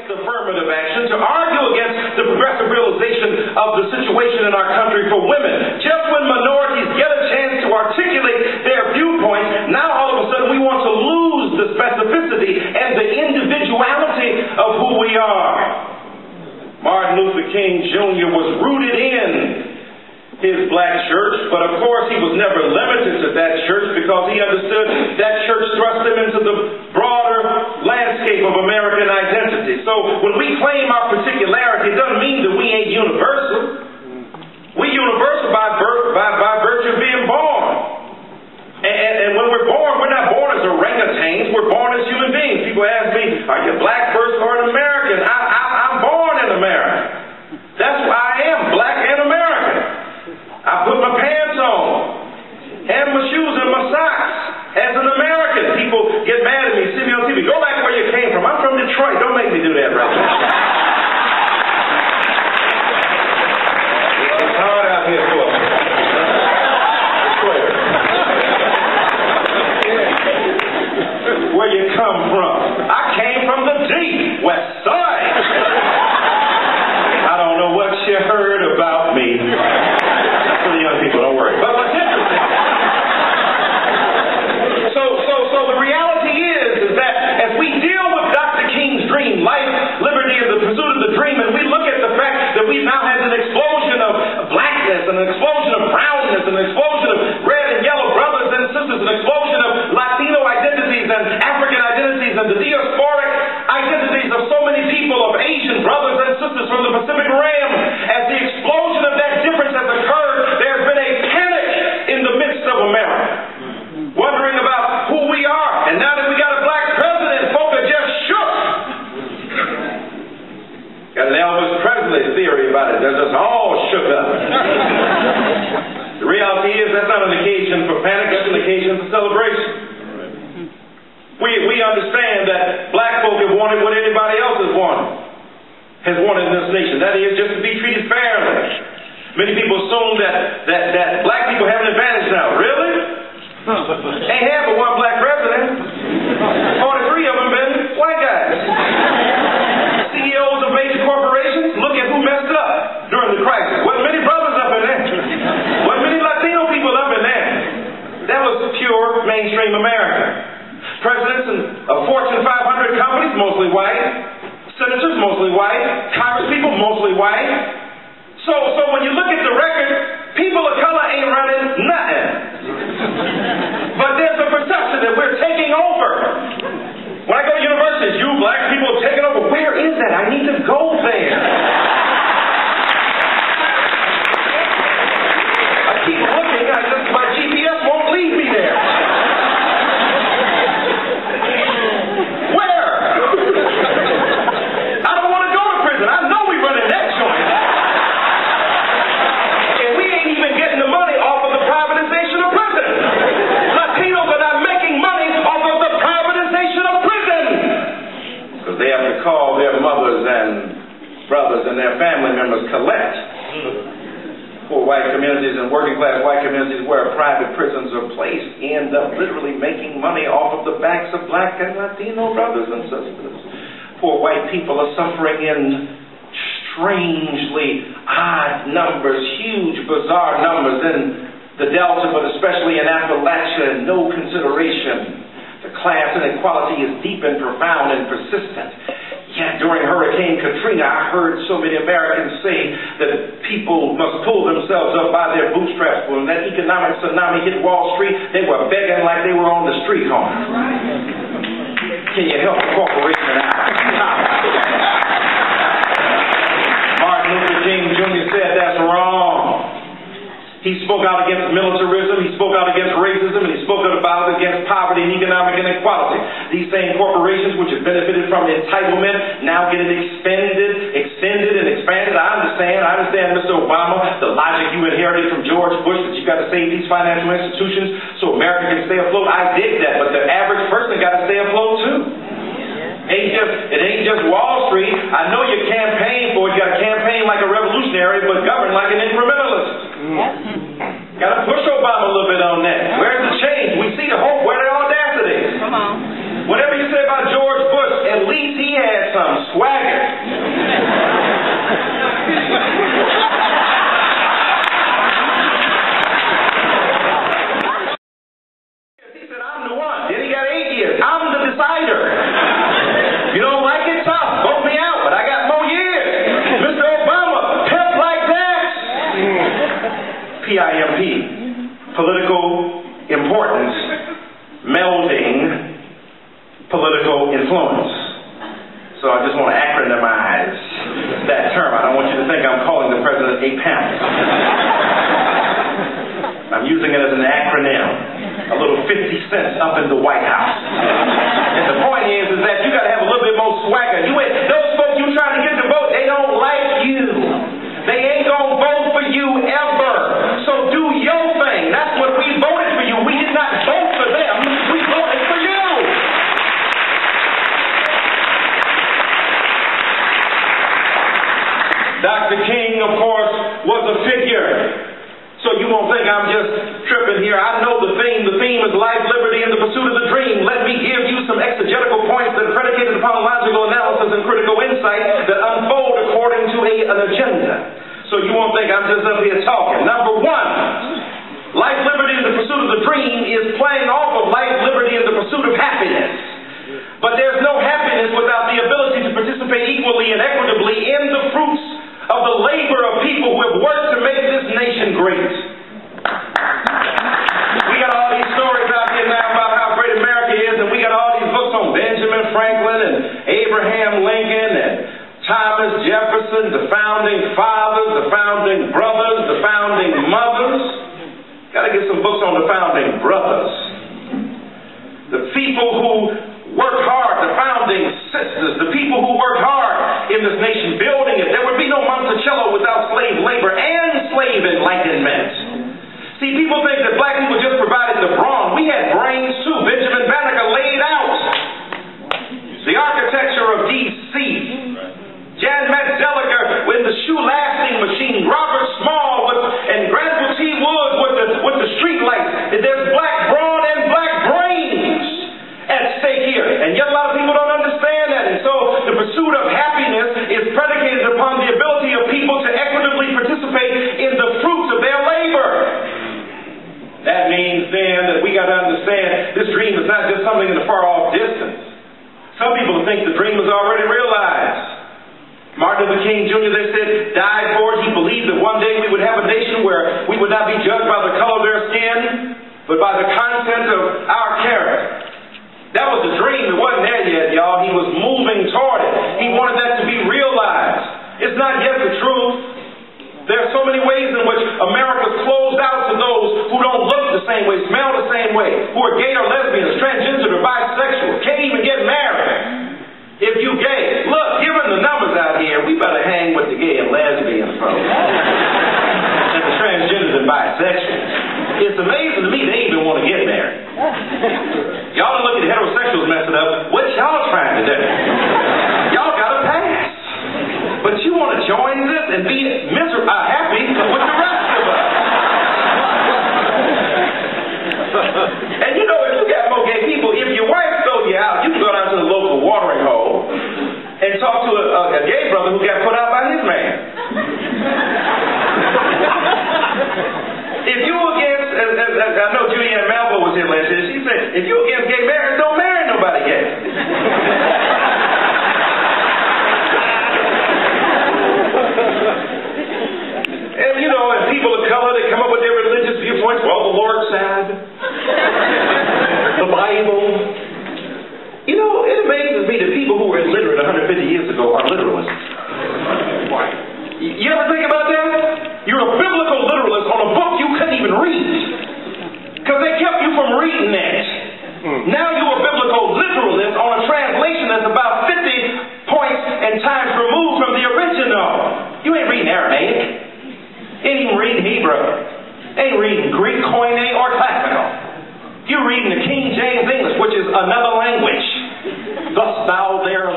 against affirmative action, to argue against the progressive realization of the situation in our country for women. Just when minorities get a chance to articulate their viewpoints, now all of a sudden we want to lose the specificity and the individuality of who we are. Martin Luther King Jr. was rooted in his black church, but of course he was never limited to that church because he understood that church thrust him into the broader landscape of American identity. So when we claim our particularity, it doesn't mean that we ain't universal. We universal by virtue of being born. And when we're born, we're not born as orangutans, we're born as human beings. People ask me, are you black first or an American? I'm born in America. That's why I am black and American. I put my pants on, and my shoes and my socks as an American. People get mad at me, see me on TV. Go back where you came from. I'm from Detroit. Don't make me do that right now. It's hard out here for me. Where you come from? I came from the deep West Side. I don't know what you heard about me. For the young people, don't worry. But what's interesting? So the reality is that as we deal with Dr. King's dream, life, liberty, and the pursuit of the dream, and we look at the fact that we've now had an explosion of blackness, and an explosion of brownness, and an explosion of red and yellow brothers and sisters, an explosion of Latino identities and African identities and the diasporic identities of so many people, of Asian brothers and sisters from the Pacific Rim. As the explosion of that difference has occurred, there's been a panic in the midst of America, wondering about who we are. And now that we got a black president, folk are just shook. Got an Elvis Presley theory about it. They're just all shook up. The reality is that's not an occasion for panic, that's an occasion for celebration. We understand that black folk have wanted what anybody else has wanted in this nation. That is, just to be treated fairly. Many people assume that black people have an advantage now. Really? Ain't had but one black president. 43 of them been white guys. CEOs of major corporations, look at who messed up during the crisis. Wasn't many brothers up in there. Wasn't many Latino people up in there. That was pure mainstream America. Presidents of Fortune 500 companies, mostly white. Senators, mostly white. Congress people, mostly white. So when you look at the record, people of color ain't running nothing. But there's a perception that we're taking over. When I go to universities, you black people are taking over. Where is that? I need to go there. I keep looking. My GPS won't lead me there. Where? I don't want to go to prison. I know we run in that joint. And we ain't even getting the money off of the privatization of prison. Latinos are not making money off of the privatization of prison. Because they have to call their mothers and brothers and their family members collect. Poor white communities and working class white communities where private prisons are placed end up literally making money off of the backs of black and Latino brothers and sisters. Poor white people are suffering in strangely odd numbers, huge, bizarre numbers in the Delta, but especially in Appalachia, no consideration. The class inequality is deep and profound and persistent. Yet during Hurricane Katrina, I heard so many Americans say that people must pull themselves up by their bootstraps. When that economic tsunami hit Wall Street, they were begging like they were on the street corner. Can you help the corporation out? Martin Luther King Jr. said that's wrong. He spoke out against militarism, he spoke out against racism, and he spoke out against poverty and economic inequality. These same corporations which have benefited from entitlement now get it extended and expanded. I understand, Mr. Obama, the logic you inherited from George Bush that you got to save these financial institutions so America can stay afloat. I dig that, but the average person got to stay afloat too. It ain't just Wall Street. I know you campaign for it. You got to campaign like a revolutionary, but govern like an incrementalist. Got to push Obama a little bit on that. Where's the change? We see the hope. Where the audacity? Come on. Whatever you say about George Bush, at least he had some swagger. PIMP, political importance, melding political influence. So I just want to acronymize that term. I don't want you to think I'm calling the president a pimp. I'm using it as an acronym, a little 50 cents up in the White House. And the point is that you got to have a little bit more swagger. Those folks you trying to get to vote, they don't like you. They ain't gonna vote for you ever. So do your thing. That's what we voted for you. We did not vote for them. We voted for you. Dr. King, of course, was a figure. So you won't think I'm just tripping here. I know the theme. The theme is life, liberty, and the pursuit of the dream. Let me give you some exegetical points that are predicated upon logical analysis and critical insight that unfold according to an agenda. So you won't think I'm just up here talking. Number one, life, liberty, and the pursuit of the dream is playing off of life, liberty, and the pursuit of happiness. But there's no happiness without the ability to participate equally and equitably in the fruits of the labor of people who have worked to make this nation great. We got all these stories out here now about how great America is, and we got all these books on Benjamin Franklin and Abraham Lincoln and Thomas Jefferson, the founding fathers, the founding brothers, the founding mothers. Got to get some books on the founding brothers. The people who worked hard, the founding sisters, the people who worked hard in this nation building it. There would be no Monticello without slave labor and slave enlightenment. See, people think that black people just provided the brawn. We had brains too. Benjamin Banneker laid out the architecture of D.C. Jan Metzelliger with the shoe lasting machine. Robert Small and Granville T. Woods with the street lights. There's black brawn and black brains at stake here. And yet a lot of people don't understand that. And so the pursuit of happiness is predicated upon the ability of people to equitably participate in the fruits of their labor. That means then that we got to understand this dream is not just something in the far off distance. Some people think the dream is already realized. Martin Luther King Jr., they said, died for it. He believed that one day we would have a nation where we would not be judged by the color of their skin, but by the content of our character. That was the dream. It wasn't there yet, y'all. He was moving toward it. He wanted that to be realized. It's not yet the truth. There are so many ways in which America's closed out to those who don't look the same way, smell the same way, who are gay or lesbians, transgender or bisexual, can't even get married. If you gay, look, given the numbers out here, we better hang with the gay and lesbian folks and the transgenders and bisexuals. It's amazing to me they even want to get married. Y'all don't look at the heterosexuals messing up. What y'all trying to do? Y'all got to pass. But you want to join this and be happy with the rest of us. And you know, if you got more gay people, if your wife throws you out, you can go down to the local watering hole and talk to a gay brother who got put out by his man. If you against, I know Julianne Malvo was here last year, she said, if you against gay marriage, don't marry nobody gay. And you know, and people of color, they come up with their religious viewpoints. Well, the Lord said, the Bible. You know, it amazes me that people who were illiterate 150 years ago are literalists. You ever think about that? You're a biblical literalist on a book you couldn't even read because they kept you from reading that. Now you're a biblical literalist on a translation that's about 50 points and times removed from the original. You ain't reading Aramaic. You ain't even reading Hebrew. Ain't reading Greek, Koine, or Classical. You're reading the King James English, which is another language. Thus thou there